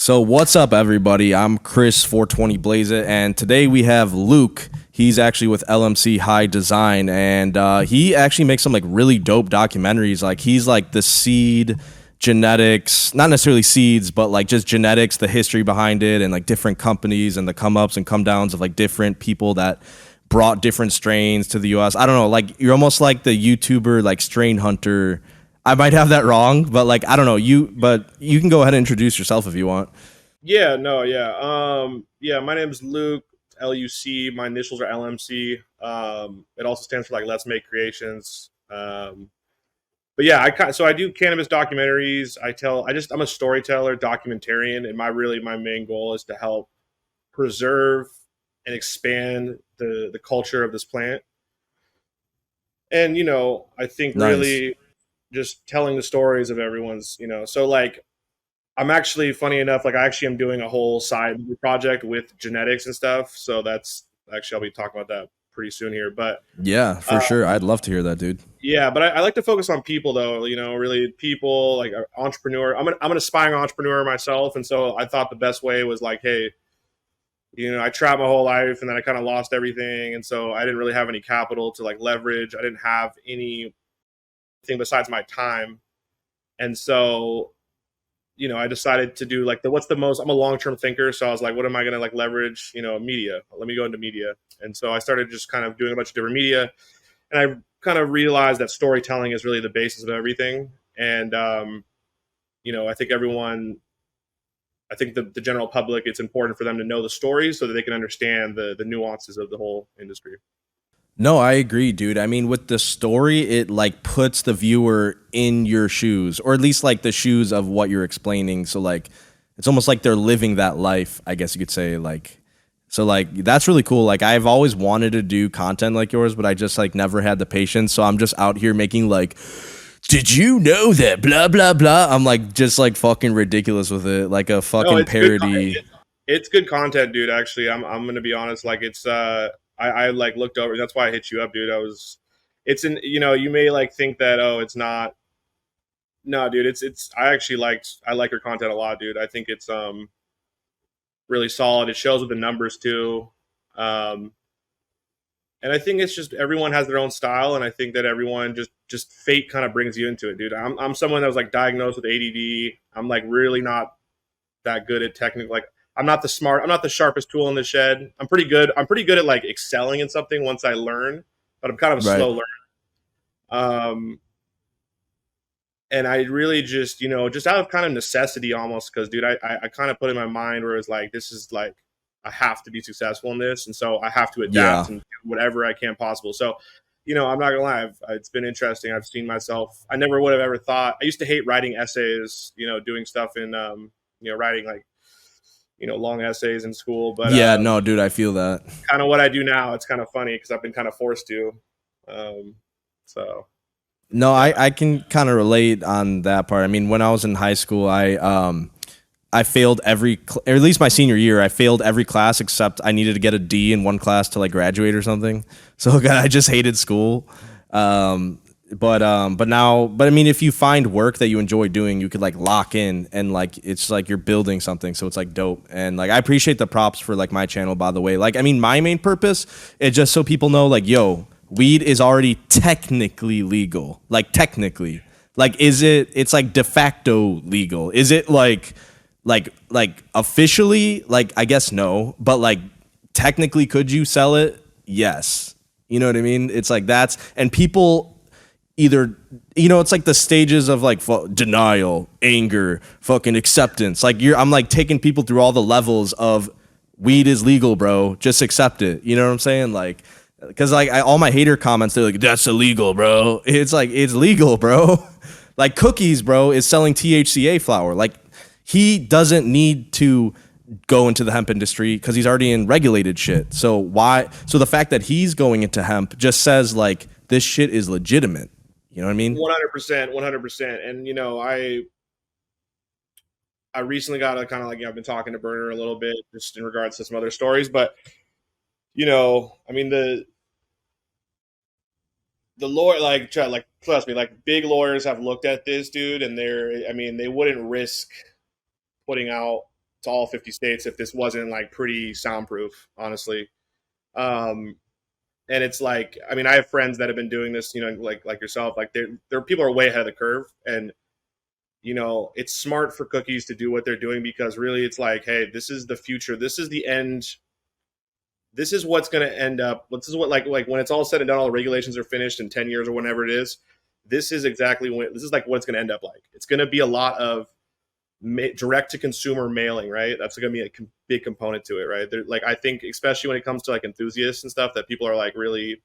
So what's up, everybody? I'm Chris 420 Blaze It, and today we have Luke. He's actually with LMC High Design, and he actually makes some like really dope documentaries. Like he's like the seed genetics, not necessarily seeds, but like just genetics, the history behind it, and like different companies and the come ups and come downs of like different people that brought different strains to the US. I don't know, like you're almost like the YouTuber, like strain hunter. I might have that wrong, but like I don't know but you can go ahead and introduce yourself if you want. Yeah, no, yeah. My name's Luke, LUC. My initials are LMC. It also stands for like Let's Make Creations. But yeah, so I do cannabis documentaries. I'm a storyteller, documentarian, and my main goal is to help preserve and expand the culture of this plant. And I think Nice. really just telling the stories of everyone's, so like I'm actually, funny enough, like I actually am doing a whole side project with genetics and stuff. So that's actually, I'll be talking about that pretty soon here. But Yeah, for uh, sure. I'd love to hear that, dude. yeah, but I like to focus on people though, really people like entrepreneur. I'm an aspiring entrepreneur myself. And so I thought the best way was like, hey, I trapped my whole life and then I kind of lost everything. And so I didn't really have any capital to like leverage. I didn't have anything besides my time. And so I decided to do like what's the most, I'm a long-term thinker. So I was like, what am I going to like leverage, media, let me go into media. And so I started just kind of doing a bunch of different media. And I kind of realized that storytelling is really the basis of everything. And, I think the general public, it's important for them to know the stories so that they can understand the nuances of the whole industry. No, I agree, dude. I mean, with the story, it like puts the viewer in your shoes, or at least like the shoes of what you're explaining. So like it's almost like they're living that life, I guess you could say. Like that's really cool. Like I've always wanted to do content like yours, but I just like never had the patience. So I'm just out here making like, did you know that blah blah blah? I'm like just like fucking ridiculous with it, like a No, fucking parody. it's good content, dude. Actually, I'm gonna be honest. Like it's I like looked over. That's why I hit you up, dude. It's in you may like think that it's not. No, dude. I like your content a lot, dude. I think it's really solid. It shows with the numbers too. Um, and I think it's just everyone has their own style, and I think that everyone just fate kind of brings you into it, dude. I'm someone that was like diagnosed with ADD. I'm like really not that good at technical. Like I'm not the sharpest tool in the shed. I'm pretty good at like excelling in something once I learn, but I'm kind of a Right. slow learner. Um, and I really just out of kind of necessity almost, because dude, I kind of put in my mind where it's like this is like I have to be successful in this, and so I have to adapt Yeah. and do whatever I can possible. So, I'm not gonna lie, it's been interesting. I've seen myself. I never would have ever thought. I used to hate writing essays, doing stuff in writing like long essays in school, but Yeah, no, dude, I feel that. kind of what I do now. It's kind of funny because I've been kind of forced to. Um, so No, yeah. I can kind of relate on that part. I mean, when I was in high school, I failed or at least my senior year, I failed every class except I needed to get a D in one class to like graduate or something. So God, I just hated school. But I mean, if you find work that you enjoy doing, you could like lock in and like it's like you're building something. So it's like dope. And like I appreciate the props for like my channel, by the way. Like I mean, my main purpose is just so people know, like, yo, weed is already technically legal. Like technically, like it's like de facto legal. Is it like officially? Like I guess no, but like technically, could you sell it? Yes. You know what I mean? It's like and people either it's like the stages of like denial, anger, fucking acceptance. Like I'm like taking people through all the levels of weed is legal, bro. Just accept it. You know what I'm saying? Like, because like all my hater comments, they're like, that's illegal, bro. It's like it's legal, bro. Like Cookies, bro, is selling THCa flower. Like he doesn't need to go into the hemp industry because he's already in regulated shit. So why? So the fact that he's going into hemp just says like this shit is legitimate. You know what I mean? 100%, 100%. And I recently got a kind of like I've been talking to Burner a little bit just in regards to some other stories, but I mean the lawyer like trust me, like big lawyers have looked at this dude, and I mean they wouldn't risk putting out to all 50 states if this wasn't like pretty soundproof, honestly. And it's like, I mean, I have friends that have been doing this, you know, like yourself, like there people are way ahead of the curve, and you know, it's smart for cookies to do what they're doing, because really it's like, hey, this is the future, this is the end, this is what's going to end up, this is what like when it's all said and done, all the regulations are finished in 10 years or whenever it is, this is exactly when, this is like what it's going to end up like. It's going to be a lot of direct to consumer mailing, right? That's going to be a big component to it, right? Like, I think especially when it comes to like enthusiasts and stuff, that people are like really,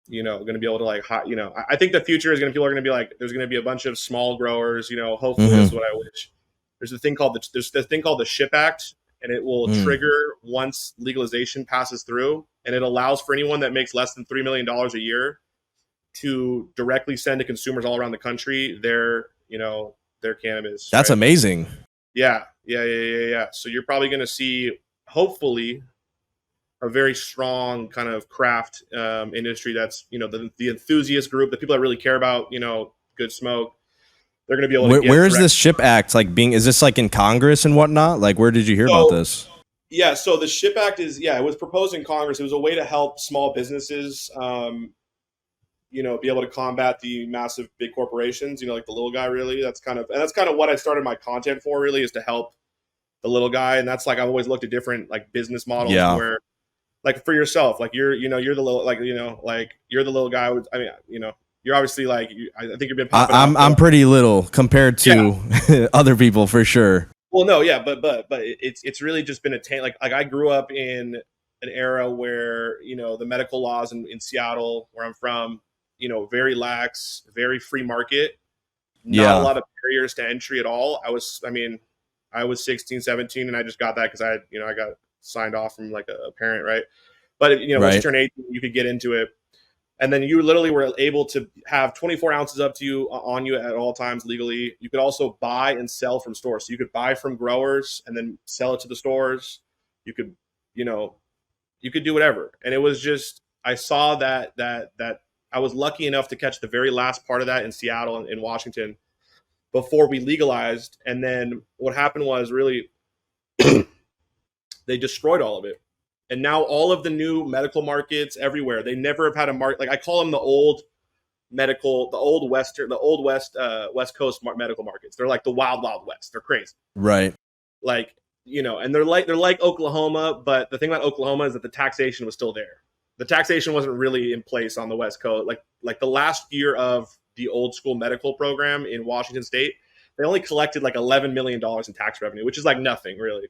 you know, going to be able to like, you know, I think the future is going to, people are going to be like, there's going to be a bunch of small growers, you know, hopefully this is what I wish. There's the thing called the SHIP Act, and it will trigger once legalization passes through, and it allows for anyone that makes less than $3 million a year to directly send to consumers all around the country their, you know, their cannabis. That's right? Amazing. Yeah. So you're probably going to see, hopefully, a very strong kind of craft industry that's, you know, the enthusiast group, the people that really care about, you know, good smoke. They're going to be able to get where is this SHIP Act like being, is this like in Congress and whatnot? Like, where did you hear about this? Yeah, so the SHIP Act is, it was proposed in Congress. It was a way to help small businesses, you know, be able to combat the massive big corporations, you know, like the little guy, really. That's kind of what I started my content for, really, is to help the little guy. And that's like, I've always looked at different like business models where, like, for yourself, like you're the little, like, you know, like you're the little guy. I mean, you know, you're obviously like, I think you've been popping up. I'm pretty little compared to other people, for sure. Well, no, yeah, but it's really just been like I grew up in an era where, you know, the medical laws in Seattle, where I'm from, you know, very lax, very free market, not a lot of barriers to entry at all. I was 16, 17, and I just got that because I got signed off from like a parent, right? But, you know, once you turn 18, you could get into it. And then you literally were able to have 24 ounces up to you on you at all times legally. You could also buy and sell from stores. So you could buy from growers and then sell it to the stores. You could, you know, you could do whatever. And it was just, I saw that I was lucky enough to catch the very last part of that in Seattle and in Washington before we legalized. And then what happened was, really, they destroyed all of it. And now all of the new medical markets everywhere, they never have had a market. Like, I call them the old West Coast medical markets. They're like the wild West. They're crazy. Right. Like, you know, and they're like Oklahoma, but the thing about Oklahoma is that the taxation was still there. The taxation wasn't really in place on the West Coast. Like the last year of the old school medical program in Washington State, they only collected like $11 million in tax revenue, which is like nothing, really.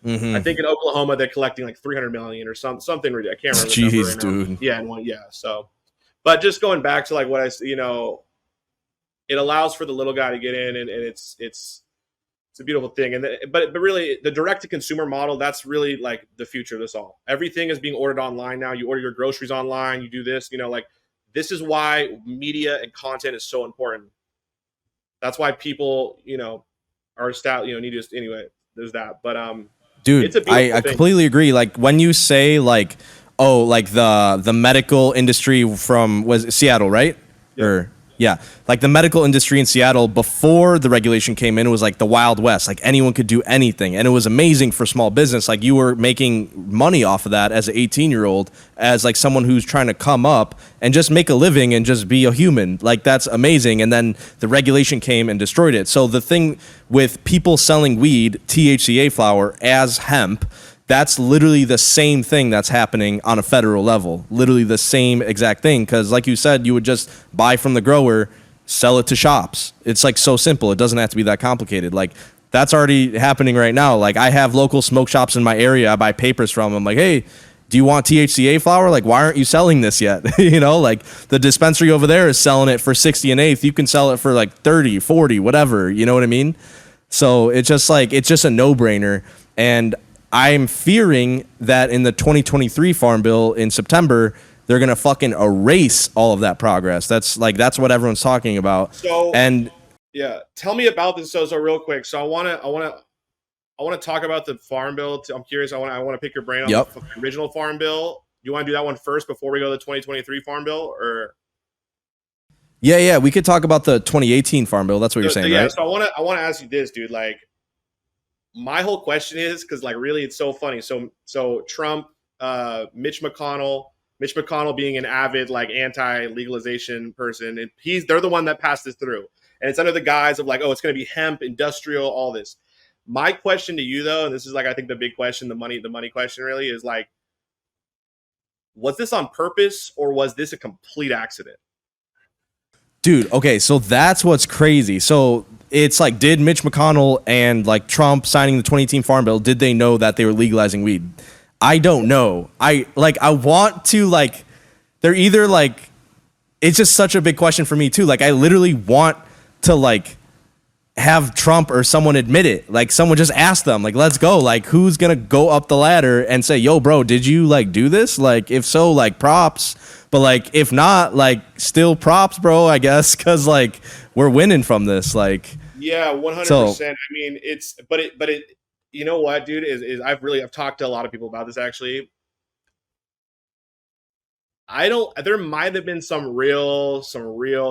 I think in Oklahoma they're collecting like 300 million or something. I can't remember. Jeez, dude. Yeah, So, but just going back to like what you know, it allows for the little guy to get in, and it's a beautiful thing. And but really, the direct to consumer model, that's really like the future of this all. Everything is being ordered online now. You order your groceries online. You do this. You know, like, this is why media and content is so important. That's why people, you know, are need to, anyway. There's that, but dude, I completely agree. Like, when you say like, oh, like the medical industry from Seattle, right? Like the medical industry in Seattle before the regulation came in, it was like the Wild West. Like, anyone could do anything, and it was amazing for small business. Like, you were making money off of that as an 18-year-old, as like someone who's trying to come up and just make a living and just be a human. Like, that's amazing. And then the regulation came and destroyed it. So the thing with people selling weed, THCa flower, as hemp, that's literally the same thing that's happening on a federal level. Literally the same exact thing. Because like you said, you would just buy from the grower, sell it to shops. It's like so simple. It doesn't have to be that complicated. Like, that's already happening right now. Like, I have local smoke shops in my area. I buy papers from them. Like, hey, do you want THCa flower? Like, why aren't you selling this yet? You know, like, the dispensary over there is selling it for 60 an eighth. You can sell it for like 30, 40, whatever. You know what I mean? So it's just like, it's just a no-brainer. And I'm fearing that in the 2023 Farm Bill in September, they're going to fucking erase all of that progress. That's what everyone's talking about. So, tell me about this. So real quick. So I want to talk about the Farm Bill. I'm curious. I want to pick your brain on the original Farm Bill. You want to do that one first before we go to the 2023 Farm Bill, or? Yeah. We could talk about the 2018 Farm Bill. That's what you're saying, right? So I want to ask you this, dude. Like, my whole question is, because like really it's so funny. So Trump, Mitch McConnell being an avid like anti-legalization person, and they're the one that passed this through. And it's under the guise of like, oh, it's gonna be hemp, industrial, all this. My question to you though, and this is like I think the big question, the money question really is like, was this on purpose or was this a complete accident? Dude, okay, so that's what's crazy. So it's like, did Mitch McConnell and like Trump signing the 2018 Farm Bill, did they know that they were legalizing weed? I don't know. I want to like, they're either like, it's just such a big question for me too. Like I literally want to like have Trump or someone admit it. Like someone just ask them, like, let's go. Like who's gonna go up the ladder and say, yo, bro, did you like do this? Like if so, like props. But like if not, like still props, bro, I guess, because like we're winning from this. Like Yeah, 100%. I mean, but it, you know what, dude, is I've talked to a lot of people about this actually. I don't. There might have been some real,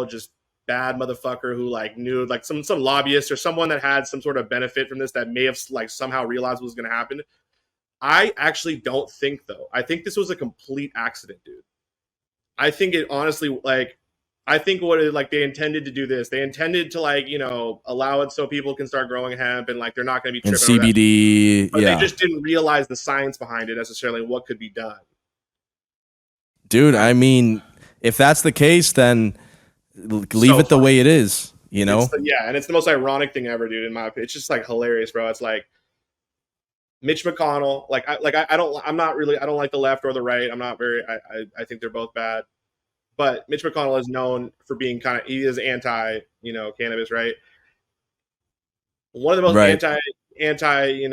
just bad motherfucker who like knew like some lobbyist or someone that had some sort of benefit from this that may have like somehow realized what was going to happen. I actually don't think though. I think this was a complete accident, dude. I think it honestly like. I think what it, like they intended to do this. They intended to like allow it so people can start growing hemp and like they're not going to be and tripping over that. CBD, But they yeah. just didn't realize the science behind it necessarily, what could be done. Dude, I mean, if that's the case, then leave So it the funny. way it is, you know? Yeah, and it's the most ironic thing ever, dude. In my opinion, it's just like hilarious, bro. It's like Mitch McConnell. I'm not really. I don't like the left or the right. I'm not very. I think they're both bad. But Mitch McConnell is known for being he is anti, cannabis, right? One of the most Right. anti,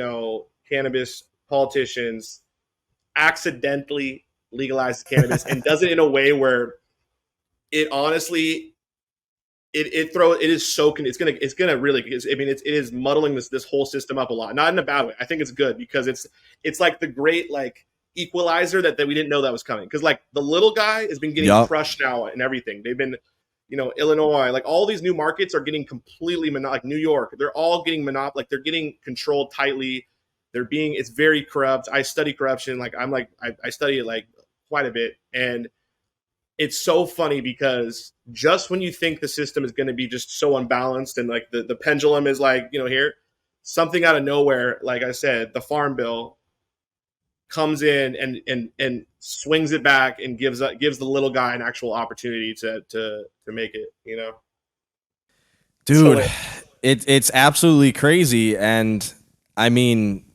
cannabis politicians accidentally legalizes cannabis and does it in a way where it honestly it is so it's gonna really I mean it is muddling this whole system up a lot, not in a bad way. I think it's good because it's like the great like equalizer that we didn't know that was coming, because like the little guy has been getting Yup. crushed now and everything. They've been Illinois, like all these new markets are getting completely like New York, they're all getting like they're getting controlled tightly. It's very corrupt. I study corruption, like I study it like quite a bit. And it's so funny because just when you think the system is going to be just so unbalanced and like the pendulum is like, here, something out of nowhere, like I said, the farm bill comes in and swings it back and gives the little guy an actual opportunity to make it. Dude, it's absolutely crazy. And I mean,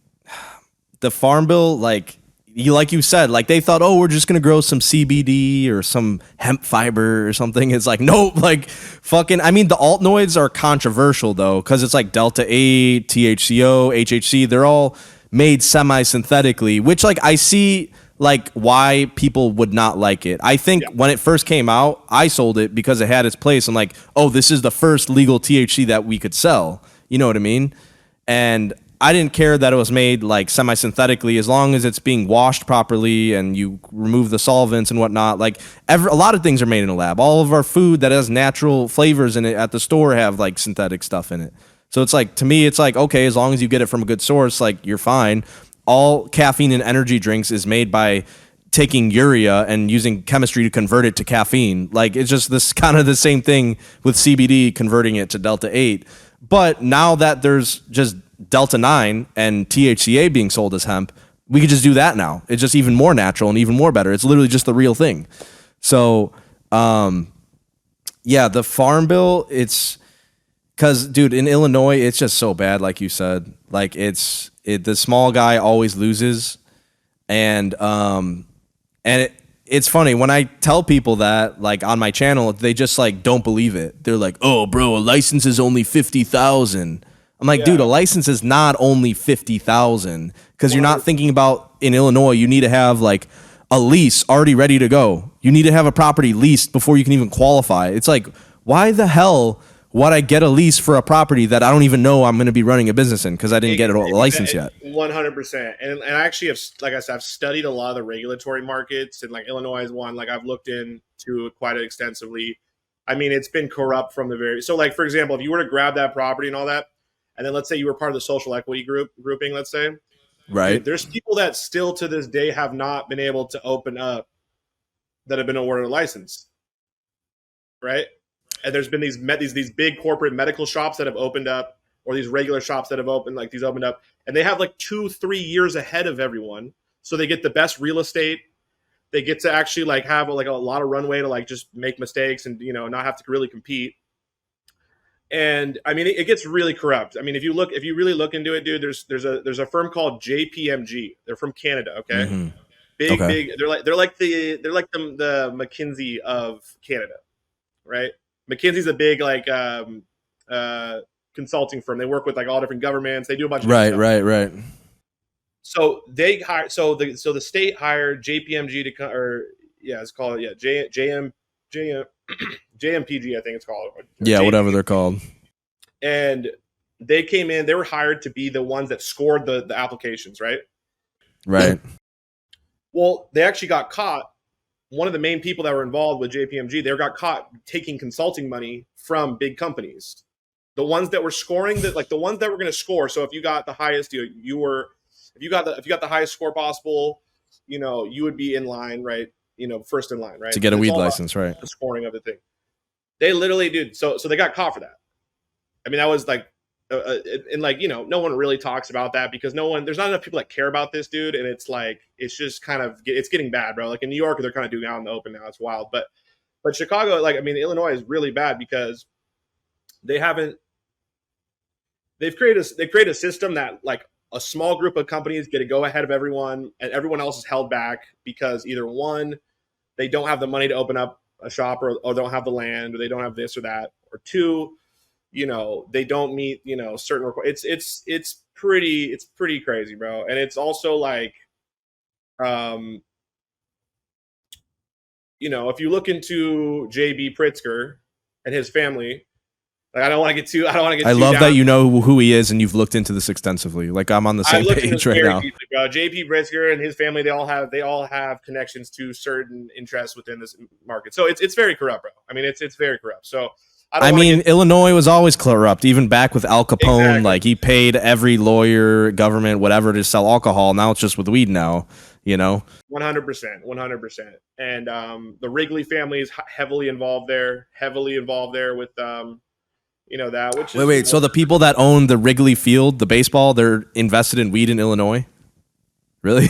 the farm bill, like you said, like they thought, oh, we're just gonna grow some CBD or some hemp fiber or something. It's like, nope, like fucking. I mean, the Alt-Noids are controversial though, because it's like Delta 8, THCO, HHC. They're all made semi-synthetically, which like I see like why people would not like it. I think when it first came out, I sold it because it had its place. I'm like, oh, this is the first legal THC that we could sell. You know what I mean? And I didn't care that it was made like semi-synthetically, as long as it's being washed properly and you remove the solvents and whatnot. Like a lot of things are made in a lab. All of our food that has natural flavors in it at the store have like synthetic stuff in it. So it's like, to me, it's like, okay, as long as you get it from a good source, like you're fine. All caffeine and energy drinks is made by taking urea and using chemistry to convert it to caffeine. Like it's just this kind of the same thing with CBD, converting it to Delta 8. But now that there's just Delta 9 and THCA being sold as hemp, we could just do that now. It's just even more natural and even more better. It's literally just the real thing. So, yeah, the farm bill, it's because, dude, in Illinois, it's just so bad, like you said. Like the small guy always loses, and it's funny when I tell people that, like on my channel, they just like don't believe it. They're like, "Oh, bro, a license is only 50,000." I'm like, dude, a license is not only 50,000, because you're not thinking about, in Illinois, you need to have like a lease already ready to go. You need to have a property leased before you can even qualify. It's like, why the hell would I get a lease for a property that I don't even know I'm going to be running a business in because I didn't get a license yet? 100%. And I actually have, like I said, I've studied a lot of the regulatory markets, and like Illinois is one. Like I've looked into it quite extensively. I mean, it's been corrupt from the very. So, like for example, if you were to grab that property and all that, and then let's say you were part of the social equity grouping, let's say, Right. dude, there's people that still to this day have not been able to open up that have been awarded a license, right? And there's been these big corporate medical shops that have opened up, or these regular shops that have opened, like these opened up, and they have like 2-3 years ahead of everyone, so they get the best real estate. They get to actually like have like a lot of runway to like just make mistakes and, you know, not have to really compete. And I mean, it gets really corrupt. I mean, if you really look into it, dude, there's a firm called JPMG. They're from Canada. Okay. Mm-hmm. Big. They're like the McKinsey of Canada, right? McKinsey's a big like consulting firm. They work with like all different governments. They do a bunch of stuff. Right. So they hire. So the state hired JPMG to come, or yeah, it's called JMPG, I think it's called. Yeah, whatever they're called. And they came in. They were hired to be the ones that scored the applications, right? Right. Well, they actually got caught. One of the main people that were involved with JPMG, they got caught taking consulting money from big companies. The ones that were scoring, the ones that were going to score. So if you got the highest, if you got the highest score possible, you know, you would be in line, right? You know, first in line, right? To get a weed license, right? The scoring of the thing. They literally, dude. So they got caught for that. I mean, that was like, and like, you know, no one really talks about that because there's not enough people that care about this, dude. And it's like, it's just kind of, it's getting bad, bro. Like in New York, they're kind of doing it out in the open now. It's wild. But Chicago, like, I mean, Illinois is really bad because they've created a system that like a small group of companies get to go ahead of everyone and everyone else is held back because either one, they don't have the money to open up a shop or don't have the land or they don't have this or that, or two, you know, they don't meet, you know, certain requirements. It's pretty crazy, bro. And it's also like, you know, if you look into JB Pritzker and his family, like, I don't want to get too. I love down. that you know who he is and you've looked into this extensively. Like I'm on the same page right now. Deeply, bro. JP Pritzker and his family, they all have connections to certain interests within this market. So it's very corrupt, bro. I mean, it's very corrupt. So Illinois was always corrupt, even back with Al Capone. Exactly. Like he paid every lawyer, government, whatever to sell alcohol. Now it's just with weed now, you know? 100%. And the Wrigley family is heavily involved there with, you know, that. Which is, wait. So the people that own the Wrigley Field, the baseball, they're invested in weed in Illinois? Really?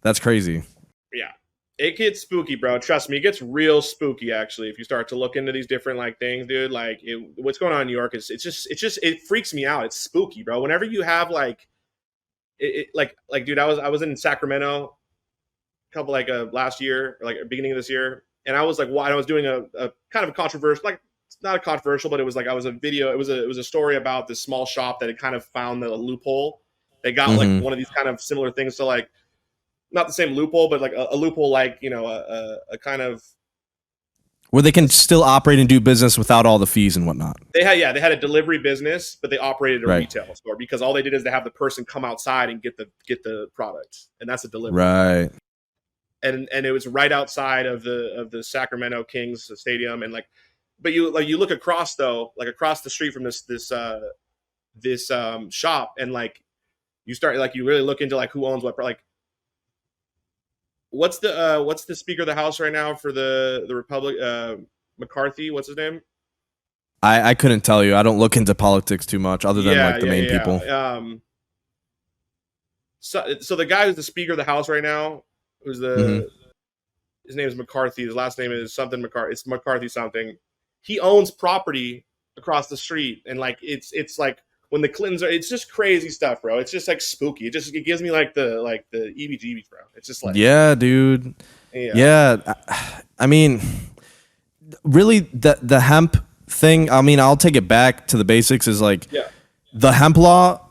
That's crazy. Yeah. It gets spooky, bro. Trust me, it gets real spooky. Actually, if you start to look into these different like things, dude, like what's going on in New York is it freaks me out. It's spooky, bro. Whenever you have like, dude, I was in Sacramento, a couple last year, or like beginning of this year, and I was like, I was doing a kind of a controversial, like it's not a controversial, but it was like it was a story about this small shop that had kind of found the loophole. They got like one of these kind of similar things to like. Not the same loophole, but like a loophole, like, you know, a kind of where they can still operate and do business without all the fees and whatnot. They had a delivery business, but they operated a retail store because all they did is they have the person come outside and get the product, and that's a delivery. Right. And it was right outside of the Sacramento Kings stadium, and like, but you look across across the street from this shop, and like you start like you really look into like who owns what, like. What's the Speaker of the House right now for the Republic? McCarthy, what's his name? I couldn't tell you. I don't look into politics too much, other than like the main people. So the guy who's the Speaker of the House right now, who's his name is McCarthy. His last name is something McCarthy. It's McCarthy something. He owns property across the street, and like it's like. When the Clintons are, it's just crazy stuff, bro. It's just like spooky. It gives me like the EBGBs, bro. It's just like, yeah, dude. Yeah. I mean, really, the hemp thing. I mean, I'll take it back to the basics. Is like, the hemp law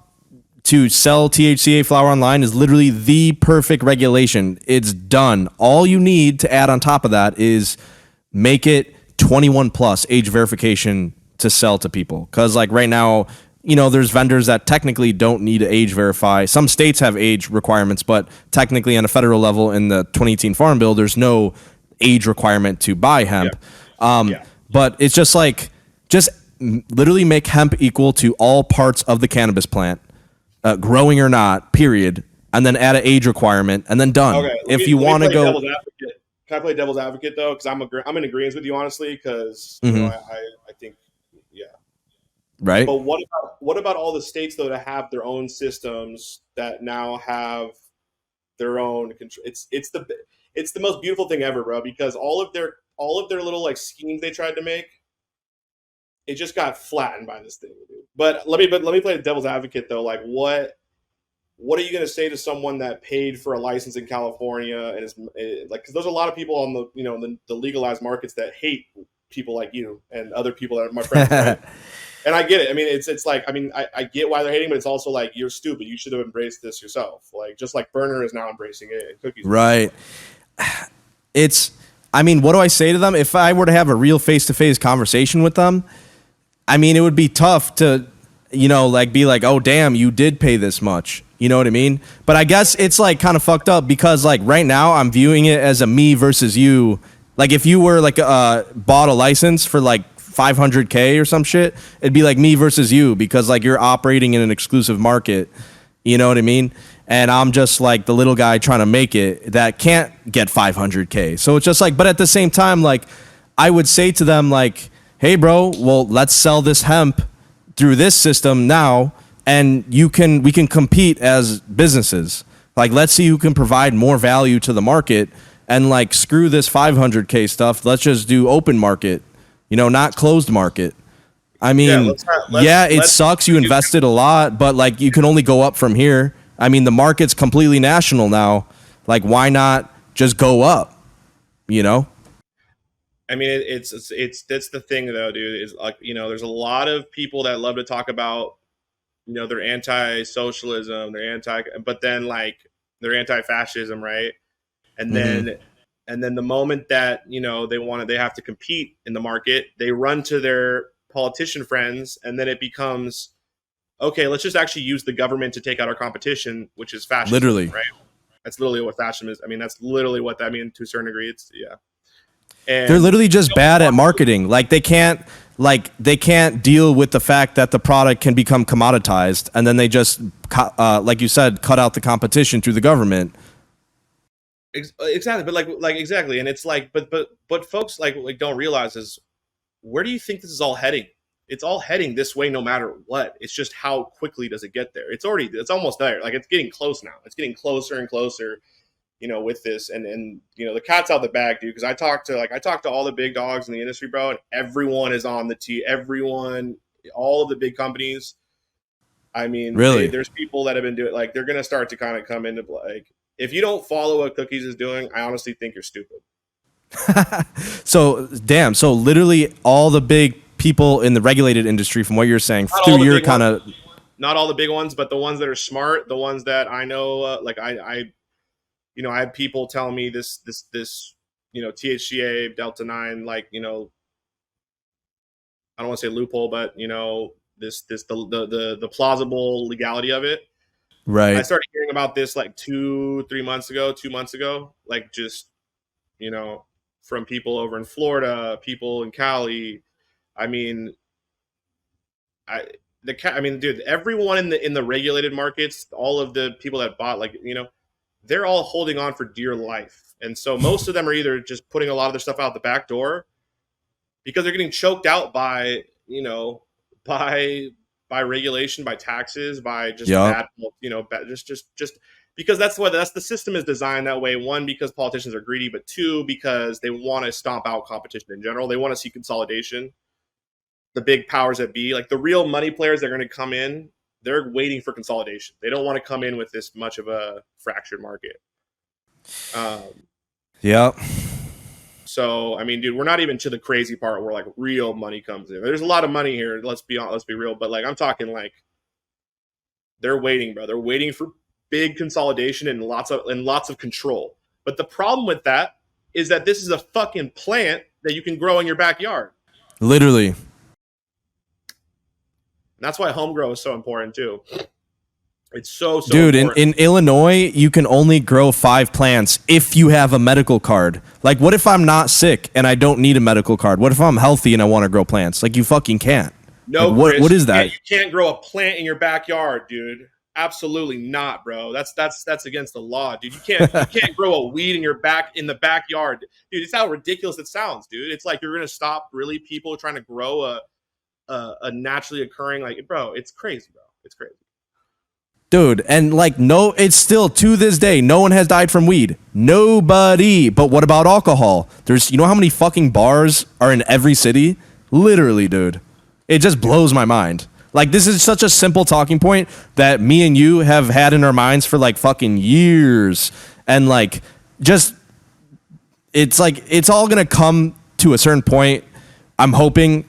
to sell THCa flower online is literally the perfect regulation. It's done. All you need to add on top of that is make it 21 plus age verification to sell to people. Because like right now. You know, there's vendors that technically don't need to age verify. Some states have age requirements, but technically on a federal level in the 2018 Farm Bill, there's no age requirement to buy hemp. But it's just like, just literally make hemp equal to all parts of the cannabis plant, growing or not, period, and then add an age requirement, and then done. Okay, If you want to go, devil's advocate. Can I play devil's advocate though? Because I'm in agreement with you honestly. Because you know, I think yeah. right? But what about all the states though that have their own systems that now have their own control? It's the most beautiful thing ever, bro. Because all of their little like schemes they tried to make, it just got flattened by this thing, dude. But let me play the devil's advocate though. Like what are you going to say to someone that paid for a license in California and is like, because there's a lot of people on the, you know, the legalized markets that hate people like you and other people that are my friends, right? And I get it. I mean, it's like, I mean, I get why they're hating, but it's also like, you're stupid. You should have embraced this yourself. Like, just like Burner is now embracing it and Cookies. Right. I mean, what do I say to them? If I were to have a real face-to-face conversation with them, I mean, it would be tough to, you know, like be like, oh, damn, you did pay this much. You know what I mean? But I guess it's like kind of fucked up because like right now I'm viewing it as a me versus you. Like if you were like bought a license for like $500K or some shit, it'd be like me versus you because like you're operating in an exclusive market. You know what I mean? And I'm just like the little guy trying to make it that can't get $500K. So it's just like, but at the same time, like I would say to them like, hey bro, well, let's sell this hemp through this system now. And we can compete as businesses. Like, let's see who can provide more value to the market and like screw this 500K stuff. Let's just do open market, you know, not closed market. I mean, it sucks. You invested a lot, but like you can only go up from here. I mean, the market's completely national now. Like, why not just go up? You know? I mean, it's that's the thing though, dude. Is like, you know, there's a lot of people that love to talk about, you know, they're anti-socialism, but then like they're anti-fascism, right? And then the moment that, you know, they have to compete in the market, they run to their politician friends, and then it becomes, okay, let's just actually use the government to take out our competition, which is fascism. Literally, right? That's literally what fascism is. I mean, that's literally what that means to a certain degree. It's And they're literally just bad at marketing. Like they can't deal with the fact that the product can become commoditized, and then they just, like you said, cut out the competition through the government. Exactly, but like exactly, and it's like, but folks like don't realize is, where do you think this is all heading? It's all heading this way, no matter what. It's just how quickly does it get there? It's almost there. Like it's getting close now. It's getting closer and closer. You know, with this and you know, the cat's out the bag, dude. Because I talked to all the big dogs in the industry, bro, and everyone is on the tee. Everyone, all of the big companies. I mean, really, there's people that have been doing like they're gonna start to kind of come into like, if you don't follow what Cookies is doing, I honestly think you're stupid. So damn. So literally, all the big people in the regulated industry, from what you're saying, through your kind of, not all the big ones, but the ones that are smart, the ones that I know, like I. You know, I had people telling me this, you know, THCa Delta 9, like, you know, I don't want to say loophole, but you know, the plausible legality of it. Right. I started hearing about this like 2 months ago, like just, you know, from people over in Florida, people in Cali. I mean, dude, everyone in the regulated markets, all of the people that bought, like, you know, they're all holding on for dear life. And so most of them are either just putting a lot of their stuff out the back door because they're getting choked out by, you know, by regulation, by taxes, by just bad, you know, just because that's the system is designed that way. One, because politicians are greedy, but two, because they want to stomp out competition in general. They want to see consolidation. The big powers that be, like the real money players that are going to come in, they're waiting for consolidation. They don't want to come in with this much of a fractured market. Yeah. So, I mean, dude, we're not even to the crazy part where like real money comes in. There's a lot of money here. Let's be real. But like, I'm talking like they're waiting, bro. They're waiting for big consolidation and lots of control. But the problem with that is that this is a fucking plant that you can grow in your backyard. Literally. That's why Homegrow is so important too. It's so dude, important. in Illinois, you can only grow 5 plants if you have a medical card. Like, what if I'm not sick and I don't need a medical card? What if I'm healthy and I want to grow plants? Like, you fucking can't. No, What Chris, is that? you can't grow a plant in your backyard, dude. Absolutely not, bro. That's against the law, dude. You can't grow a weed in the backyard, dude. It's how ridiculous it sounds, dude. It's like you're gonna stop really people trying to grow a naturally occurring, like, bro. It's crazy, bro. It's crazy. Dude, and like, no, it's still to this day, no one has died from weed. Nobody. But what about alcohol? You know how many fucking bars are in every city? Literally, dude. It just blows my mind. Like, this is such a simple talking point that me and you have had in our minds for like fucking years. And like, just, it's like, it's all gonna come to a certain point. I'm hoping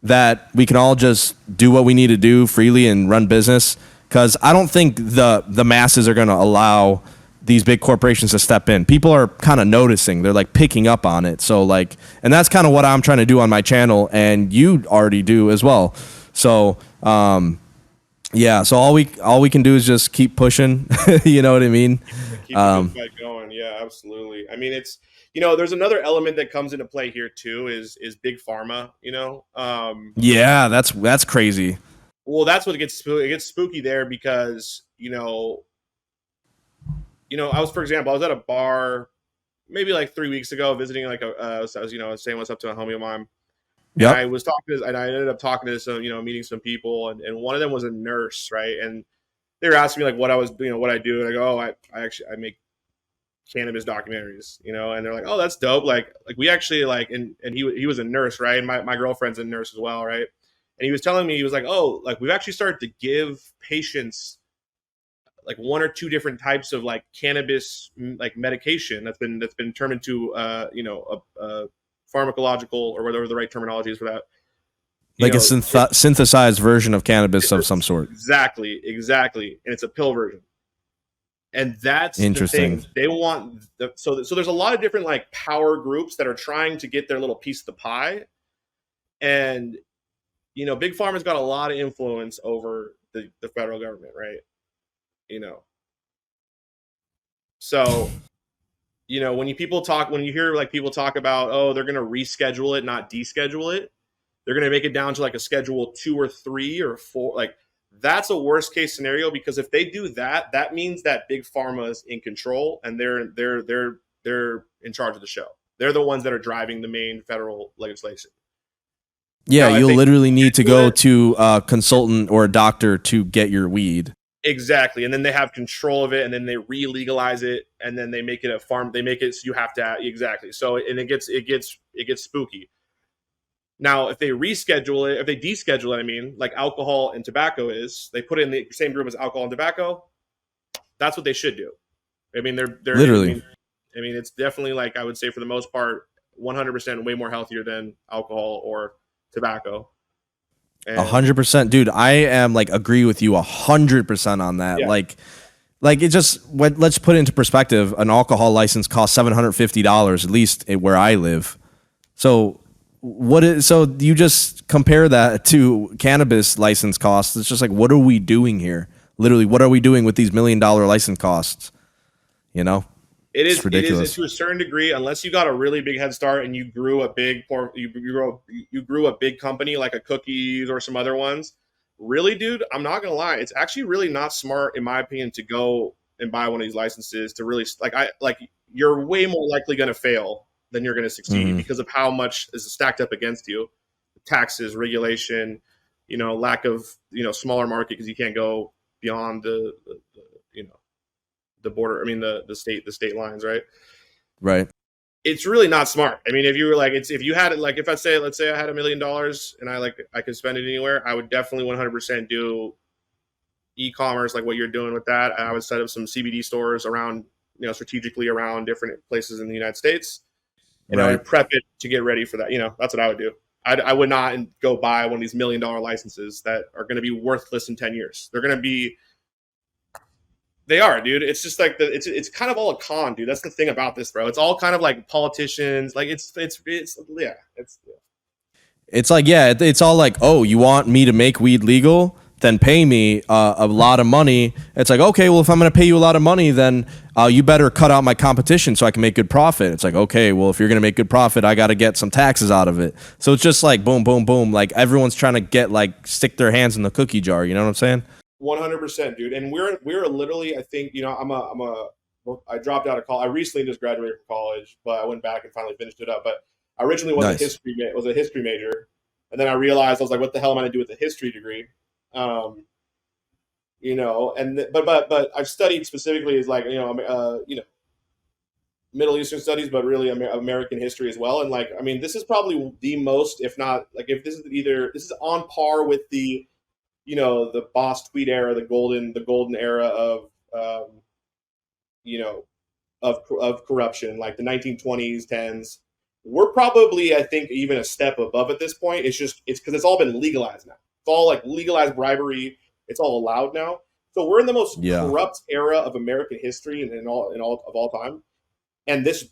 that we can all just do what we need to do freely and run business. Because I don't think the masses are going to allow these big corporations to step in. People are kind of noticing. They're like picking up on it. So like, and that's kind of what I'm trying to do on my channel, and you already do as well. So yeah. So all we can do is just keep pushing. You know what I mean? Keep the fight going. Yeah, absolutely. I mean, it's, there's another element that comes into play here too. Is big pharma. Yeah, that's crazy. Well, that's what it gets spooky there because, I was, for example, I was at a bar maybe like 3 weeks ago visiting like I was saying what's up to a homie of mine. Yeah. I was talking to, and I ended up talking to some, meeting some people, and one of them was a nurse, right? And they were asking me like what I was, what I do, and I go, oh, I make cannabis documentaries, and they're like, oh, that's dope. Like we actually like, and he was a nurse, right? And my girlfriend's a nurse as well, right? And he was telling me, he was like, oh, like we've actually started to give patients like one or two different types of like cannabis like medication that's been turned into a pharmacological, or whatever the right terminology is for that. Like a synthesized version of cannabis of some sort. Exactly. And it's a pill version. And that's interesting. The thing. They want so there's a lot of different like power groups that are trying to get their little piece of the pie. And big pharma's got a lot of influence over the federal government, right? So, when you hear like people talk about, oh, they're going to reschedule it, not deschedule it. They're going to make it down to like a schedule 2 or 3 or 4. Like that's a worst case scenario, because if they do that, that means that big pharma is in control and they're in charge of the show. They're the ones that are driving the main federal legislation. Yeah, now, you'll literally need to go to a consultant or a doctor to get your weed. Exactly. And then they have control of it, and then they re-legalize it, and then they make it a farm. They make it so you have to exactly. So and it gets spooky. Now, if they reschedule it, if they deschedule it, I mean, like alcohol and tobacco they put it in the same group as alcohol and tobacco. That's what they should do. I mean, they're literally. I mean, it's definitely, like, I would say for the most part, 100% way more healthier than alcohol or tobacco. 100%, dude. I am like agree with you 100% on that. Yeah. Like it just, let's put it into perspective. An alcohol license costs $750, at least where I live. So so you just compare that to cannabis license costs. It's just like, what are we doing here? Literally, what are we doing with these $1 million license costs? It is ridiculous. It is to a certain degree, unless you got a really big head start and you grew a big company like a Cookies or some other ones. Really, dude, I'm not gonna lie, it's actually really not smart, in my opinion, to go and buy one of these licenses. To really you're way more likely gonna fail than you're gonna succeed because of how much is stacked up against you. Taxes, regulation, lack of smaller market because you can't go beyond the border. I mean the state lines, right? Right. It's really not smart. I mean, if you were like, if you had it, like, let's say I had $1 million and I could spend it anywhere, I would definitely 100% do e-commerce, like what you're doing with that. I would set up some CBD stores around, strategically around different places in the United States, and I would prep it to get ready for that. That's what I would do. I would not go buy one of these $1 million licenses that are going to be worthless in 10 years. They're going to be. They are, dude. It's just like it's kind of all a con, dude. That's the thing about this, bro. It's all kind of like politicians. Like it's like, yeah, it's all like, oh, you want me to make weed legal? then pay me a lot of money. It's like, okay, well, if I'm going to pay you a lot of money, then you better cut out my competition so I can make good profit. It's like, okay, well, if you're going to make good profit, I got to get some taxes out of it. So it's just like boom, boom, boom. Like everyone's trying to get like stick their hands in the cookie jar. You know what I'm saying? 100%, dude. And we're literally, I think, you know, I dropped out of college. I recently just graduated from college, but I went back and finally finished it up. But I originally was a history major, and then I realized I was like, what the hell am I going to do with a history degree? You know, and but I've studied specifically as like you know Middle Eastern studies, but really American history as well. And like, I mean, this is probably the most, if not like, if this is on par with the, you know, the Boss Tweet era, the golden era of you know, of corruption, like the 1920s, 10s. We're probably, I think, even a step above at this point. It's because it's all been legalized now. It's all like legalized bribery. It's all allowed now. So we're in the most corrupt era of American history and all time. And this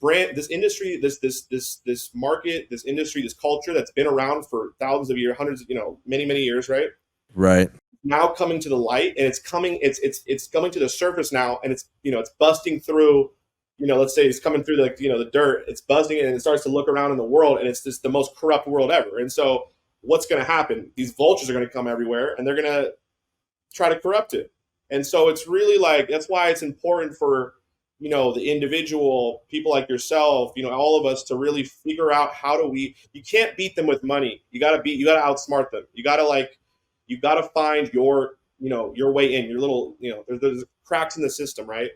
industry, this market, this industry, this culture that's been around for thousands of years, hundreds, you know, many years, right? Right. Now coming to the light, and it's coming to the surface now, and it's, you know, it's busting through, you know, let's say it's coming through the, you know, the dirt, it's buzzing, and it starts to look around in the world, and it's just the most corrupt world ever. And so what's going to happen? These vultures are going to come everywhere, and they're going to try to corrupt it. And so it's really like, that's why it's important for, you know, the individual people like yourself, you know, all of us to really figure out you can't beat them with money. You got to outsmart them. You got to find your, you know, your way in, your little, you know, there's cracks in the system, right?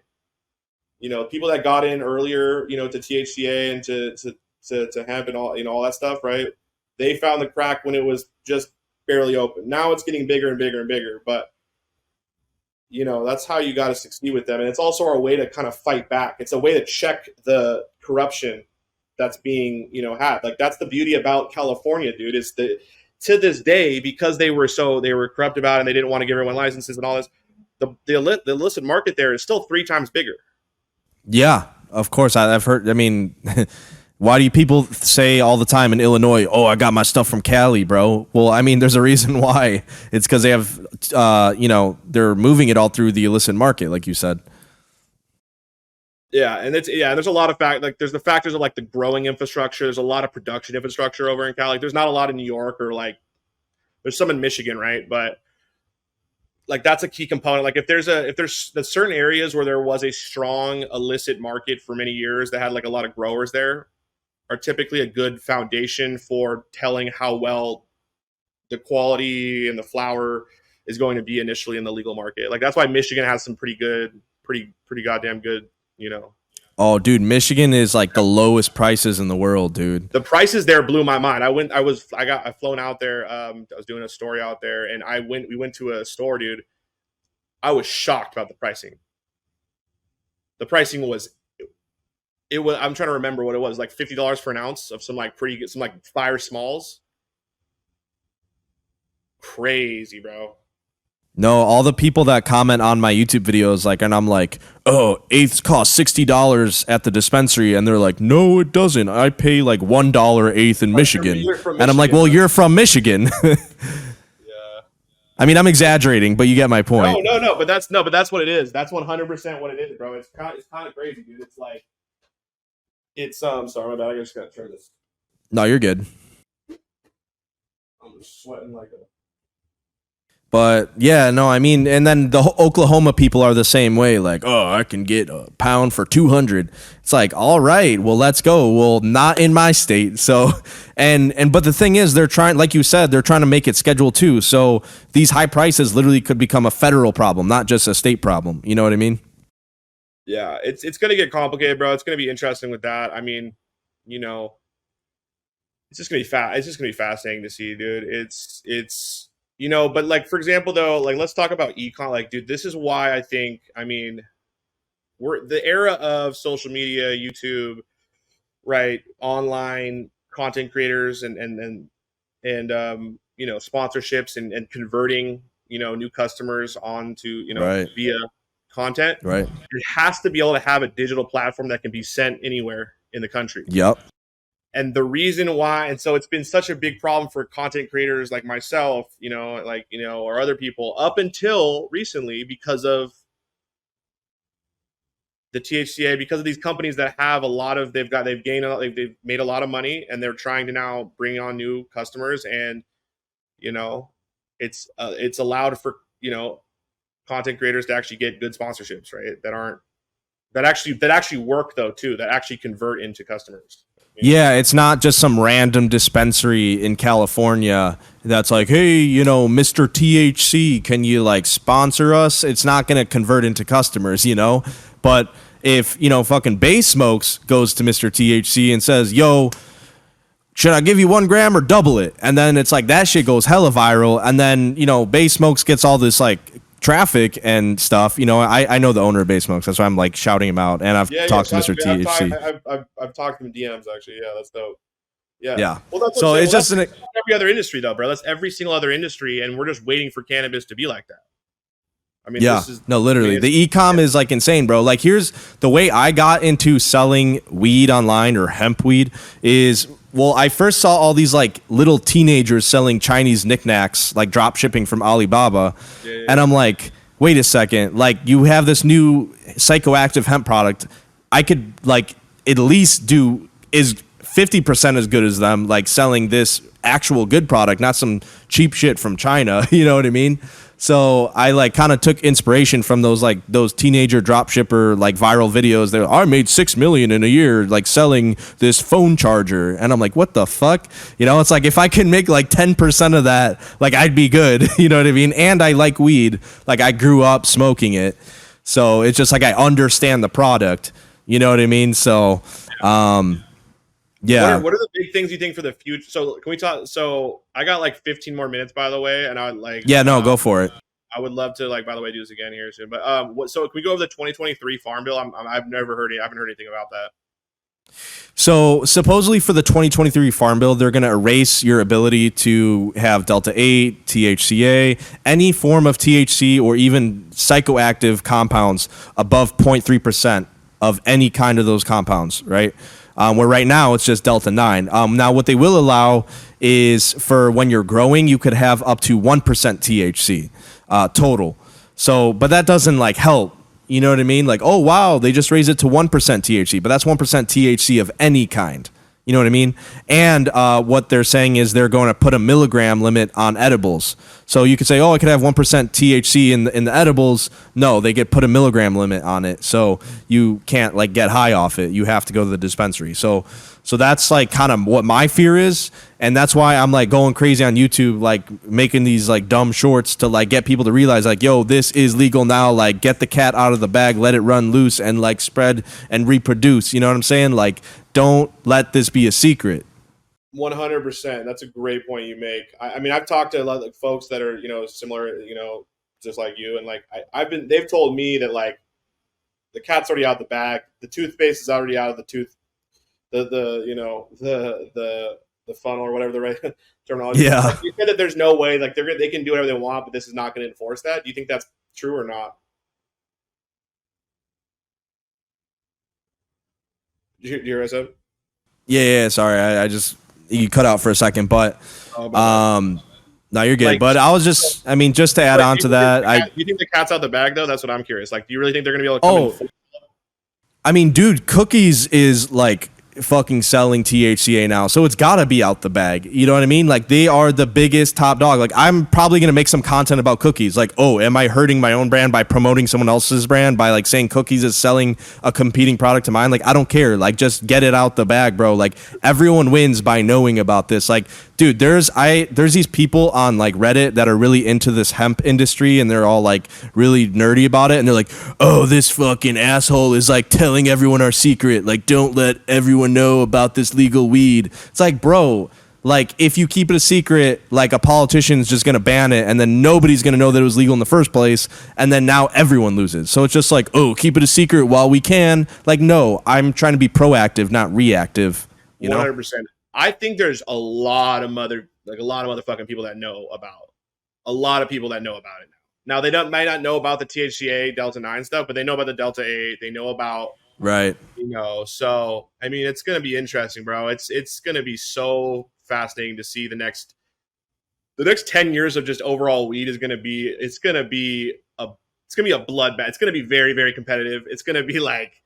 You know, people that got in earlier, you know, to THCA and to hemp and all, you know, all that stuff, right? They found the crack when it was just barely open. Now it's getting bigger and bigger and bigger, but you know, that's how you got to succeed with them. And it's also our way to kind of fight back. It's a way to check the corruption that's being, you know, had. Like, that's the beauty about California, dude, is that to this day, because they were corrupt about it and they didn't want to give everyone licenses and all this, the illicit market there is still 3 times bigger. Yeah, of course. I've heard, I mean, why do people say all the time in Illinois, oh, I got my stuff from Cali, bro? Well, I mean, there's a reason why. It's because they have, you know, they're moving it all through the illicit market, like you said. Yeah, and there's a lot of there's the factors of like the growing infrastructure. There's a lot of production infrastructure over in Cali. There's not a lot in New York, or like there's some in Michigan, right? But like that's a key component. Like if there's certain areas where there was a strong illicit market for many years that had like a lot of growers there, are typically a good foundation for telling how well the quality and the flower is going to be initially in the legal market. Like that's why Michigan has some pretty goddamn good, you know. Oh, dude, Michigan is like the lowest prices in the world, dude. The prices there blew my mind. I got flown out there. I was doing a story out there, and we went to a store, dude. I was shocked about the pricing. The pricing was, I'm trying to remember what it was, like $50 for an ounce of some like fire smalls. Crazy, bro. No, all the people that comment on my YouTube videos, like, and I'm like, oh, eighths cost $60 at the dispensary, and they're like, no, it doesn't. I pay like $1 eighth in Michigan. And I'm like, well, you're from Michigan. Yeah. I mean, I'm exaggerating, but you get my point. No, but that's what it is. That's 100% what it is, bro. It's kind of crazy, dude. It's like, sorry, my bad. I just gotta turn this. No, you're good. I'm just sweating like a. But yeah, no, I mean, and then the Oklahoma people are the same way. Like, oh, I can get a pound for $200. It's like, all right, well, let's go. Well, not in my state. So, but the thing is, they're trying, like you said, they're trying to make it Schedule 2. So these high prices literally could become a federal problem, not just a state problem. You know what I mean? Yeah, it's going to get complicated, bro. It's going to be interesting with that. I mean, you know, it's just going to be It's just going to be fascinating to see, dude. It's. You know, but like, for example, though, like, let's talk about econ. Like, dude, this is why I think, I mean, we're the era of social media, YouTube, right? Online content creators and you know, sponsorships and converting, you know, new customers onto, you know, via content. Right. It has to be able to have a digital platform that can be sent anywhere in the country. Yep. And the reason why, and so it's been such a big problem for content creators like myself, you know, like, you know, or other people up until recently, because of the THCA, because of these companies that have a lot of, they've gained, they've made a lot of money, and they're trying to now bring on new customers. And, you know, it's allowed for, you know, content creators to actually get good sponsorships, right? That actually work though too, that actually convert into customers. Yeah, it's not just some random dispensary in California that's like, hey, you know, Mr. THC, can you like sponsor us? It's not going to convert into customers, you know? But if, you know, fucking Bay Smokes goes to Mr. THC and says, yo, should I give you 1 gram or double it? And then it's like that shit goes hella viral. And then, you know, Bay Smokes gets all this like traffic and stuff. You know, I know the owner of Bay Smokes. That's why I'm like shouting him out. And I've talked to Mr. THC. I've talked to him DMs actually. Yeah, that's dope. Yeah. Yeah. Well, that's so it's just every other industry though, bro. That's every single other industry. And we're just waiting for cannabis to be like that. I mean, yeah, literally. The e-com is like insane, bro. Like here's the way I got into selling weed online or hemp weed is, well, I first saw all these like little teenagers selling Chinese knickknacks, like drop shipping from Alibaba. Yeah. And I'm like, wait a second, like you have this new psychoactive hemp product. I could like at least do is 50% as good as them, like selling this actual good product, not some cheap shit from China. You know what I mean? So I like kind of took inspiration from those teenager drop shipper like viral videos. They I made 6 million in a year like selling this phone charger, and I'm like, what the fuck? You know, it's like if I can make like 10% of that, like I'd be good. You know what I mean? And I like weed. Like I grew up smoking it, so it's just like I understand the product. You know what I mean? So, yeah. What are the big things you think for the future? So can we talk? So I got like 15 more minutes, by the way, and I would like. Yeah, no, go for it. I would love to, like, by the way, do this again here soon. But so can we go over the 2023 Farm Bill? I've never heard it. I haven't heard anything about that. So supposedly for the 2023 Farm Bill, they're going to erase your ability to have Delta 8, THCA, any form of THC, or even psychoactive compounds above 0.3% of any kind of those compounds, right? Where right now it's just Delta 9. Now what they will allow is for when you're growing, you could have up to 1% THC total. So, but that doesn't like help. You know what I mean? Like, oh wow, they just raised it to 1% THC, but that's 1% THC of any kind. You know what I mean? And what they're saying is they're going to put a milligram limit on edibles. So you could say, oh, I could have 1% THC in the edibles. No, they put a milligram limit on it. So you can't like get high off it. You have to go to the dispensary. So that's like kind of what my fear is. And that's why I'm like going crazy on YouTube, like making these like dumb shorts to like get people to realize like, yo, this is legal now. Like get the cat out of the bag, let it run loose and like spread and reproduce. You know what I'm saying? Like, don't let this be a secret. 100%. That's a great point you make. I mean, I've talked to a lot of like, folks that are, you know, similar, you know, just like you. And like, they've told me that like the cat's already out of the bag. The toothpaste is already out of the tooth. The funnel or whatever the right terminology. Yeah. Like, you said that there's no way like they can do whatever they want, but this is not going to enforce that. Do you think that's true or not? Did you hear us out? Yeah. Sorry, I just you cut out for a second, but no, you're good. Like, but I was just, I mean, just to add on to that, you think the cat's out the bag though? That's what I'm curious. Like, do you really think they're going to be able to come in? I mean, dude, Cookies is like fucking selling THCA now, so it's gotta be out the bag. You know what I mean? Like they are the biggest top dog. Like I'm probably gonna make some content about Cookies. Like, oh, am I hurting my own brand by promoting someone else's brand by like saying Cookies is selling a competing product to mine? Like I don't care. Like just get it out the bag, bro. Like everyone wins by knowing about this. Like, dude, there's these people on like Reddit that are really into this hemp industry and they're all like really nerdy about it and they're like, oh, this fucking asshole is like telling everyone our secret. Like don't let everyone know about this legal weed. It's like, bro, like if you keep it a secret, like a politician's just gonna ban it and then nobody's gonna know that it was legal in the first place and then now everyone loses. So it's just like, oh, keep it a secret while we can. Like, no, I'm trying to be proactive, not reactive. You 100%. I think there's a lot of motherfucking people that know about a lot of people that know about it now. Now they might not know about the THCA Delta 9 stuff, but they know about the Delta 8. They know about Right. So I mean, it's gonna be interesting, bro. It's gonna be so fascinating to see the next 10 years of just overall weed is gonna be it's gonna be a bloodbath. It's gonna be very, very competitive. It's gonna be like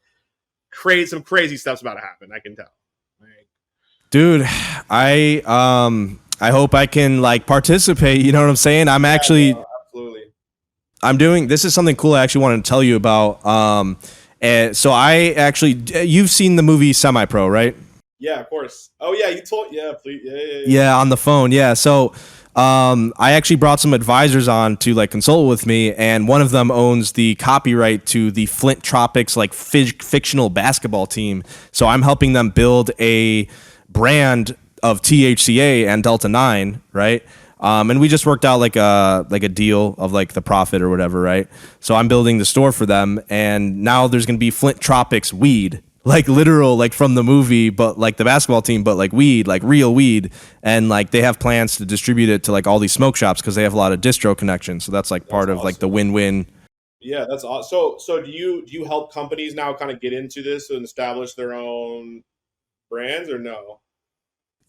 some crazy stuff's about to happen. I can tell. Like, Dude, I hope I can like participate, you know what I'm saying? yeah, bro, absolutely. I'm doing this is something cool I actually wanted to tell you about. And so I actually you've seen the movie Semi Pro, right? Yeah, of course. Oh yeah, you told. Yeah, please. Yeah, yeah, yeah. Yeah, on the phone. Yeah. So I actually brought some advisors on to like consult with me, and one of them owns the copyright to the Flint Tropics like fictional basketball team. So I'm helping them build a brand of THCA and Delta 9, right? And we just worked out like a deal of like the profit or whatever, right? So I'm building the store for them, and now there's gonna be Flint Tropics weed, like literal, like from the movie, but like the basketball team, but like weed, like real weed, and like they have plans to distribute it to like all these smoke shops because they have a lot of distro connections. So that's like That's part of like the awesome. win-win. Yeah, that's awesome. So do you help companies now kind of get into this and establish their own brands or no?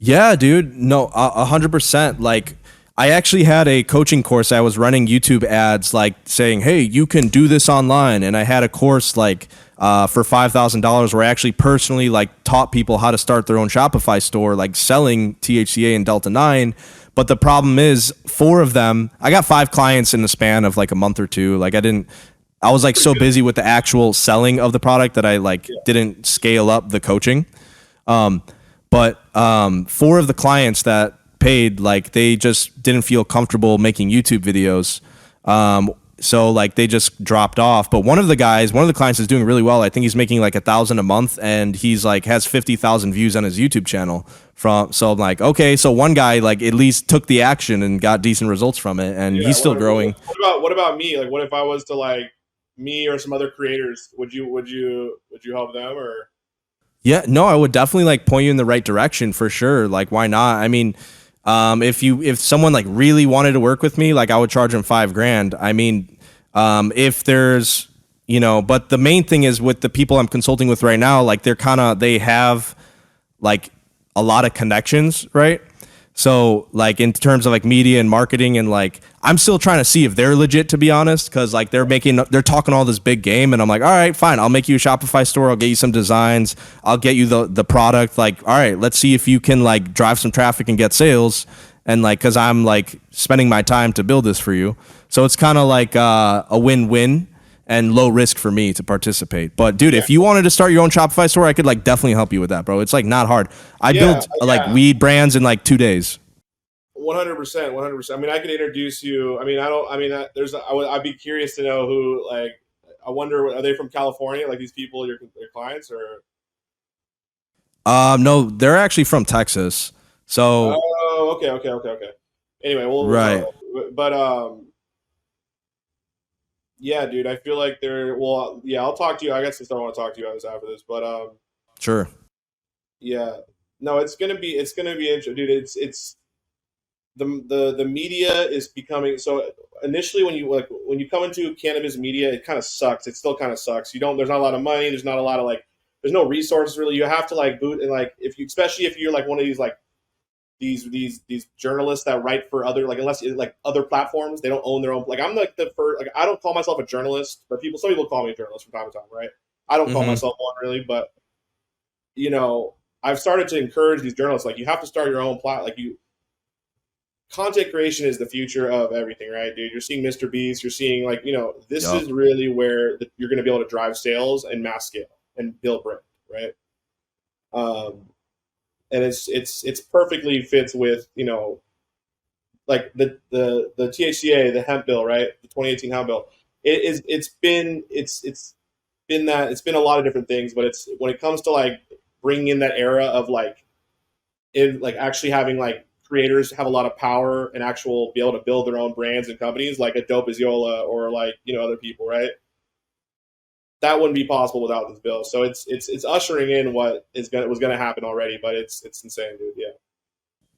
Yeah, dude. No, 100%. Like, I actually had a coaching course. I was running YouTube ads, like saying, "Hey, you can do this online." And I had a course like for $5,000 where I actually personally like taught people how to start their own Shopify store, like selling THCA and Delta 9. But the problem is, four of them, I got five clients in the span of like a month or two. Like, I was like Pretty so good. busy with the actual selling of the product that I like Yeah. didn't scale up the coaching. Um, but four of the clients that paid, like they just didn't feel comfortable making YouTube videos. So like they just dropped off. But one of the clients is doing really well. I think he's making like 1,000 a month, and he's like has 50,000 views on his YouTube channel. So I'm like, okay, so one guy like at least took the action and got decent results from it, and Yeah. he's still growing. What about me? Like, what if I was to like me or some other creators? Would you help them or? Yeah, no, I would definitely like point you in the right direction for sure. Like, why not? I mean, if someone like really wanted to work with me, like I would charge them 5 grand. I mean, if there's but the main thing is with the people I'm consulting with right now, like they have like a lot of connections, right? So like in terms of like media and marketing, and like I'm still trying to see if they're legit, to be honest, because like they're talking all this big game, and I'm like, all right, fine, I'll make you a Shopify store, I'll get you some designs, I'll get you the product. Like, all right, let's see if you can like drive some traffic and get sales, and like because I'm like spending my time to build this for you, so it's kind of like a win-win and low risk for me to participate. But dude, Yeah. if you wanted to start your own Shopify store, I could like definitely help you with that, bro. It's like not hard. I Yeah. built like Yeah. weed brands in like 2 days. 100%. 100%. I mean, I could introduce you. I mean, I don't. I mean, I'd be curious to know who. Like, I wonder, are they from California? Like these people, your clients, or? No, they're actually from Texas. So Oh, okay, okay, okay, okay. Anyway, we'll right, talk. But yeah, dude, I feel like they're. Well, yeah, I'll talk to you. I guess I still want to talk to you guys after this, but sure. yeah, no, it's gonna be interesting, dude. It's the media is becoming so. Initially, when you come into cannabis media, it kind of sucks. It still kind of sucks. You don't. There's not a lot of money. There's not a lot of like. There's no resources really. You have to like boot and like if you, especially if you're like one of these like these journalists that write for other like unless like other platforms, they don't own their own. Like I'm like the first. Like I don't call myself a journalist, but some people call me a journalist from time to time, right? I don't call Mm-hmm. myself one really, but you know, I've started to encourage these journalists like you have to start your own like you content creation is the future of everything, right, dude? You're seeing Mr. Beast, you're seeing like, this Yup. is really where you're going to be able to drive sales and mass scale and build brand, right? Um, and it's perfectly fits with, like the THCA, the hemp bill, right? The 2018 hemp bill. It's been a lot of different things, but it's when it comes to like bringing in that era of like in like actually having like creators have a lot of power and actual be able to build their own brands and companies like a dope as Yola or like other people, right? That wouldn't be possible without this bill. So it's ushering in what was gonna happen already, but it's insane, dude. Yeah.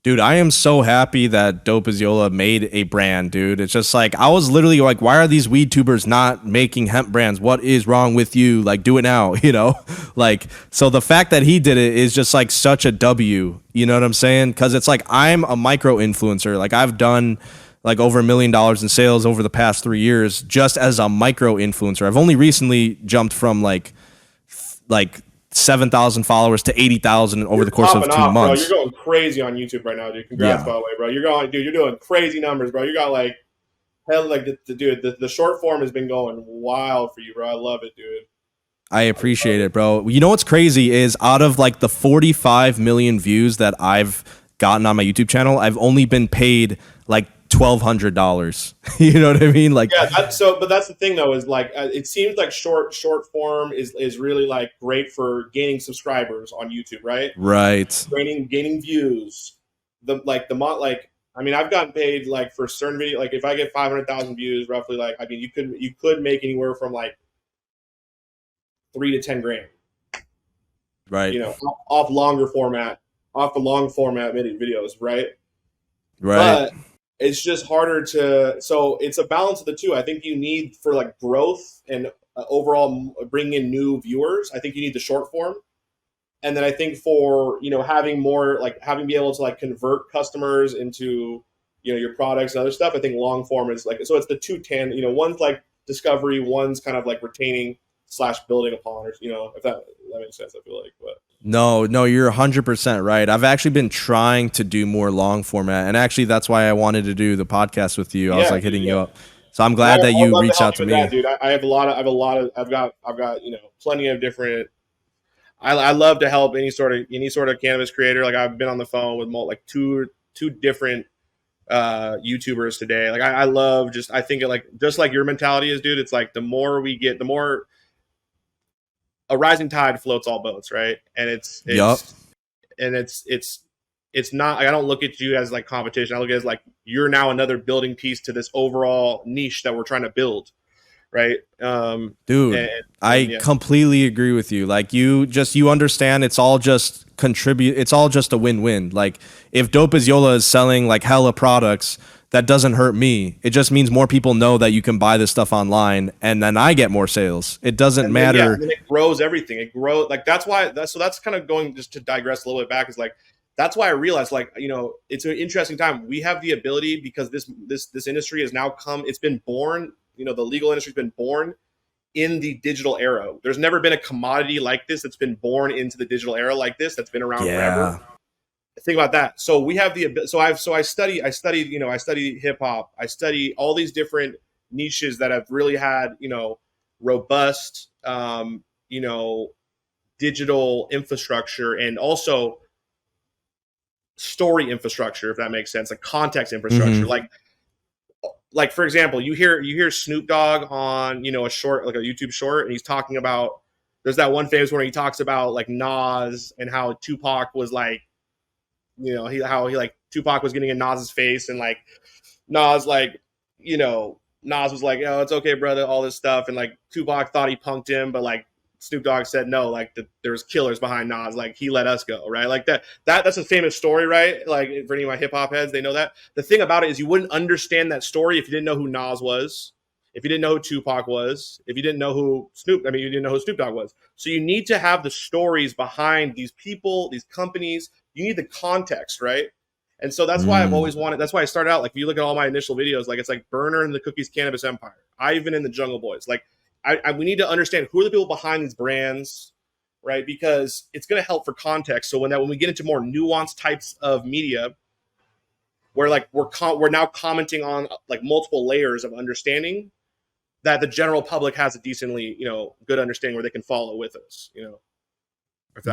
Dude, I am so happy that Dope As Yola made a brand, dude. It's just like, I was literally like, why are these weed tubers not making hemp brands? What is wrong with you? Like, do it now, you know? Like, so the fact that he did it is just like such a W, you know what I'm saying? Because it's like, I'm a micro influencer. Like, I've done like over $1 million in sales over the past 3 years just as a micro influencer. I've only recently jumped from like 7,000 followers to 80,000 over the course of 2 bro. months. You're going crazy on YouTube right now, dude. Congrats, Yeah. by the way, bro. You're going, dude. You're doing crazy numbers, bro. You got like hell, like the short form has been going wild for you, bro. I love it, dude. I appreciate it, bro. You know what's crazy is out of like the 45 million views that I've gotten on my YouTube channel, I've only been paid like $1,200. You know what I mean? Like, yeah, but that's the thing though, is like it seems like short form is really like great for gaining subscribers on YouTube, right? right. Gaining views. I mean, I've gotten paid like for certain video, like if I get 500,000 views, roughly, like I mean, you could make anywhere from like 3 to 10 grand, Right. you know, off the long format videos, right? Right. But it's just harder so it's a balance of the two. I think you need for like growth and overall bringing in new viewers. I think you need the short form. And then I think for, having more, like having be able to like convert customers into, your products and other stuff, I think long form is like, so it's the one's like discovery, one's kind of like retaining / building upon, or, if that makes sense, I feel like, but. No, you're 100% right. I've actually been trying to do more long format. And actually, that's why I wanted to do the podcast with you. I was like hitting you up. So I'm glad that you reached out to me. That, dude. I've got, plenty of different. I love to help any sort of cannabis creator. Like I've been on the phone with like two different YouTubers today. Like I love I think it like just like your mentality is, dude. It's like the more we get, the more a rising tide floats all boats, right? And it's not like I don't look at you as like competition. I look at it as like you're now another building piece to this overall niche that we're trying to build. Right. Dude, I completely agree with you. Like you understand it's all just it's all just a win-win. Like if Dope As Yola is selling like hella products, that doesn't hurt me. It just means more people know that you can buy this stuff online and then I get more sales. It doesn't matter. And it grows everything. It grows like that's kind of going, just to digress a little bit back, is like that's why I realized, like, it's an interesting time. We have the ability because this industry has now it's been born. The legal industry's been born in the digital era. There's never been a commodity like this that's been born into the digital era like this, that's been around forever. Think about that. So we have I study hip hop. I study all these different niches that have really had, robust, digital infrastructure, and also story infrastructure, if that makes sense, like context infrastructure. Mm-hmm. Like for example, you hear Snoop Dogg on, a short, like a YouTube short, and he's talking about, there's that one famous one where he talks about like Nas and how Tupac was like, Tupac was getting in Nas's face, and like Nas Nas was like, oh, it's okay, brother, all this stuff, and like Tupac thought he punked him, but like Snoop Dogg said no, like there's killers behind Nas, like he let us go, right? Like that's a famous story, right? Like for any of my hip hop heads, they know that. The thing about it is you wouldn't understand that story if you didn't know who Nas was, if you didn't know who Tupac was, if you didn't know who you didn't know who Snoop Dogg was. So you need to have the stories behind these people, these companies. You need the context, right? And so that's why I've always wanted. That's why I started out. Like if you look at all my initial videos, like it's like Burner and the Cookies Cannabis Empire, Ivan and the Jungle Boys. Like we need to understand who are the people behind these brands, right? Because it's going to help for context. So when we get into more nuanced types of media, where like we're now commenting on like multiple layers of understanding, that the general public has a decently good understanding where they can follow with us.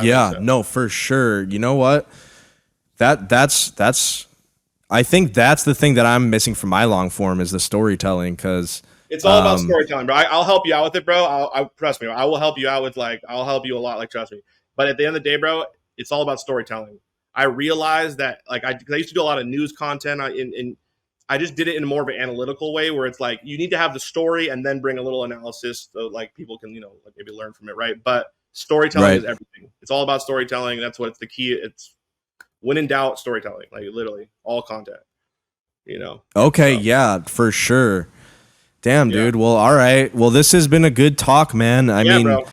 Yeah, no, for sure. You know what? That's I think that's the thing that I'm missing from my long form is the storytelling, because it's all about storytelling, bro. I'll help you out with it, bro. I trust me. I will help you out with I'll help you a lot. Like, trust me. But at the end of the day, bro, it's all about storytelling. I realized that I used to do a lot of news content I just did it in more of an analytical way, where it's like you need to have the story and then bring a little analysis so like people can like maybe learn from it, right? But storytelling is everything. It's all about storytelling. That's what's the key. It's when in doubt, storytelling, like literally all content, you know? Okay. So, Yeah, for sure. Damn, yeah. dude. Well, all right. Well, this has been a good talk, man. I Yeah, mean, bro.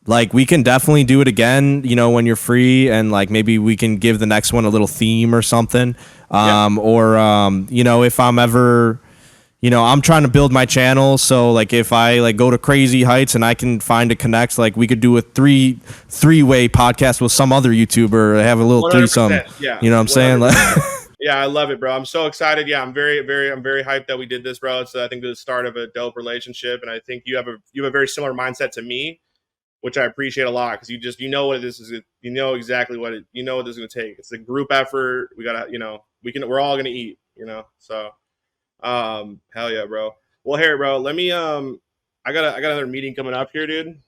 like we can definitely do it again, you know, when you're free, and like maybe we can give the next one a little theme or something. Yeah. Or you know, if I'm ever, you know, I'm trying to build my channel, so like if I like go to crazy heights and I can find a connect, like we could do a three-way podcast with some other YouTuber, have a little threesome. 100%. Yeah. You know what I'm saying? 100%. Yeah, I love it, bro. I'm so excited. Yeah, I'm very hyped that we did this, bro. It's I think the start of a dope relationship, and I think you have a very similar mindset to me, which I appreciate a lot because you know what this is. You know exactly you know what this is going to take. It's a group effort. We gotta, you know, we're all gonna eat, you know. So, hell yeah, bro. Well, here, bro. Let me I got another meeting coming up here, dude.